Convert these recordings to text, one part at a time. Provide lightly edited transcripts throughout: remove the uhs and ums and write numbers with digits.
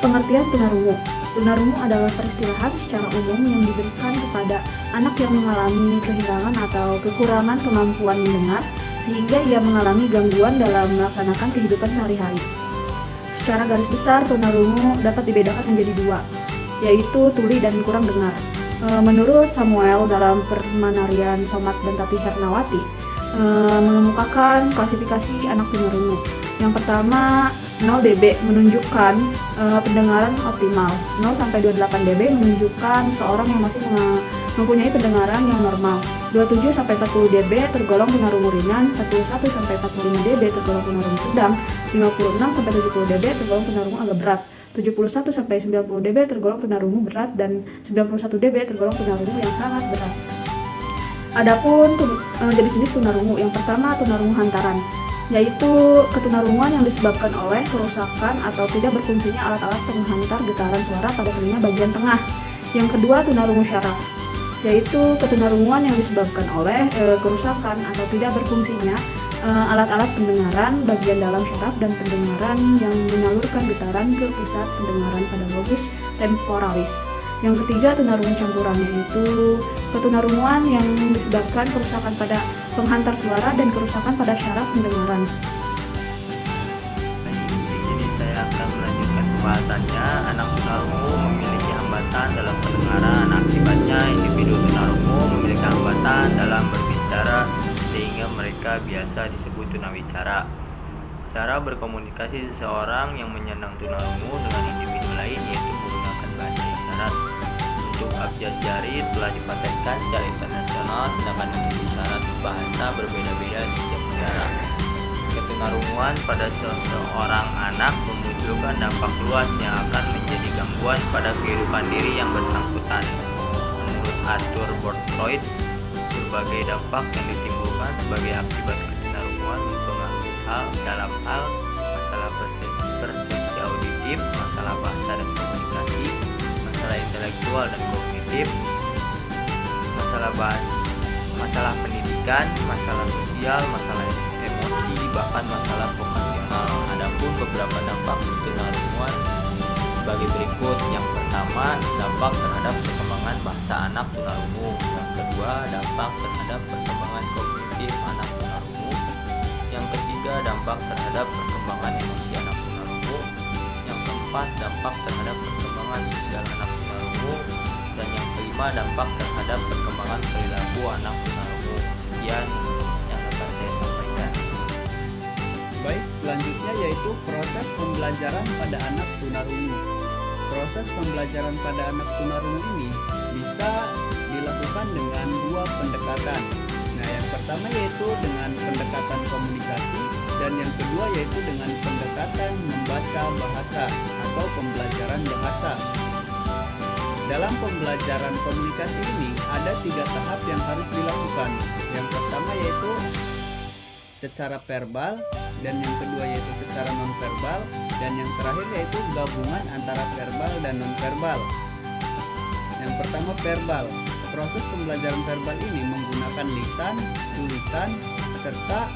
Pengertian tunarungu. Tunarungu adalah peristilahan secara umum yang diberikan kepada anak yang mengalami kehilangan atau kekurangan kemampuan mendengar sehingga ia mengalami gangguan dalam melaksanakan kehidupan sehari-hari. Secara garis besar, tunarungu dapat dibedakan menjadi dua, yaitu tuli dan kurang dengar. Menurut Samuel dalam Permanarian Somat dan Tati Hernawati mengemukakan klasifikasi anak tunarungu. Yang pertama, 0 dB menunjukkan pendengaran optimal. 0 sampai 28 dB menunjukkan seorang yang masih mempunyai pendengaran yang normal. 27 sampai 40 dB tergolong tunarungu ringan, 41 sampai 45 dB tergolong tunarungu sedang, 56 sampai 70 dB tergolong tunarungu agak berat. 71 sampai 90 dB tergolong tunarungu berat dan 91 dB tergolong tunarungu yang sangat berat. Adapun jenis-jenis tunarungu, yang pertama tunarungu hantaran, yaitu ketunarunguan yang disebabkan oleh kerusakan atau tidak berfungsinya alat-alat penghantar getaran suara pada telinga bagian tengah. Yang kedua, tunarungu syaraf, yaitu ketunarunguan yang disebabkan oleh kerusakan atau tidak berfungsinya alat-alat pendengaran bagian dalam syaraf dan pendengaran yang menyalurkan getaran ke pusat pendengaran pada lobus temporalis. Yang ketiga, tunarungu campuran, yaitu ketunarunguan yang disebabkan kerusakan pada penghantar suara dan kerusakan pada syaraf pendengaran. Baik, di sini saya akan melanjutkan pembahasannya. Anak tunarungu memiliki hambatan dalam pendengaran. Akibatnya individu tunarungu memiliki hambatan dalam berbicara sehingga mereka biasa disebut tunawicara. Cara berkomunikasi seseorang yang menyandang tunarungu dengan individu lain yaitu menggunakan bahasa isyarat. Untuk abjad jari telah dipatenkan secara internasional, sedangkan untuk isyarat bahasa berbeda-beda di setiap negara. Ketunarunguan pada seseorang anak memunculkan dampak luas yang akan menjadi gangguan pada kehidupan diri yang bersangkutan. Menurut Arthur Borthroyd, berbagai dampak yang ditimbulkan sebagai akibat ketunarunguan mempengaruhi dalam hal masalah persepsi auditif, masalah bahasa dan komunikasi, masalah intelektual dan kognitif, masalah pendidikan, masalah sosial, masalah emosi, bahkan masalah vokasional. Adapun beberapa dampak ketunarunguan sebagai berikut. Yang pertama, dampak terhadap perkembangan bahasa anak tunarungu. Yang kedua, dampak terhadap perkembangan kognitif anak tunarungu. Yang ketiga, dampak terhadap perkembangan emosi anak tunarungu. Yang keempat, dampak terhadap perkembangan sosial anak tunarungu. Dan yang kelima, dampak terhadap perkembangan perilaku anak tunarungu. Sekian yang akan saya sampaikan. Baik, selanjutnya yaitu proses pembelajaran pada anak tunarungu. Proses pembelajaran pada anak tunarungu ini bisa dilakukan dengan dua pendekatan. Nah, yang pertama yaitu dengan pendekatan komunikasi dan yang kedua yaitu dengan pendekatan membaca bahasa atau pembelajaran bahasa. Dalam pembelajaran komunikasi ini ada 3 tahap yang harus dilakukan. Yang pertama yaitu secara verbal, dan yang kedua yaitu secara nonverbal, dan yang terakhir yaitu gabungan antara verbal dan nonverbal. Yang pertama, verbal. Proses pembelajaran verbal ini menggunakan lisan, tulisan, serta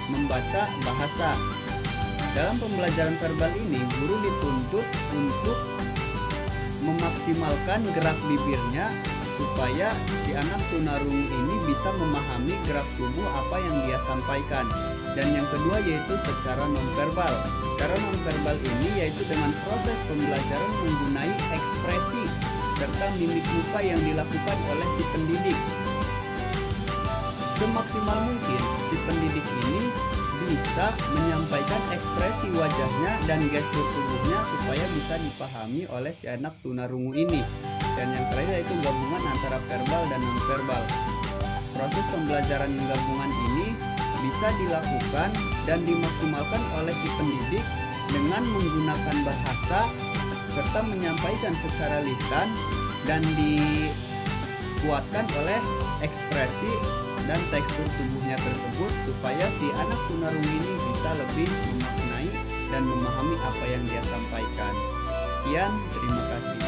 membaca bahasa. Dalam pembelajaran verbal ini, guru dituntut untuk memaksimalkan gerak bibirnya supaya si anak tunarungu ini bisa memahami gerak tubuh apa yang dia sampaikan. Dan yang kedua yaitu secara nonverbal. Cara nonverbal ini yaitu dengan proses pembelajaran menggunakan ekspresi serta mimik muka yang dilakukan oleh si pendidik. Semaksimal mungkin si pendidik ini bisa menyampaikan ekspresi wajahnya dan gestur tubuhnya supaya bisa dipahami oleh si anak tunarungu ini. Dan yang terakhir yaitu gabungan antara verbal dan nonverbal. Proses pembelajaran gabungan ini bisa dilakukan dan dimaksimalkan oleh si pendidik dengan menggunakan bahasa serta menyampaikan secara lisan dan dikuatkan oleh ekspresi dan tekstur tubuhnya tersebut supaya si anak tunarungu ini bisa lebih memaknai dan memahami apa yang dia sampaikan. Sekian, terima kasih.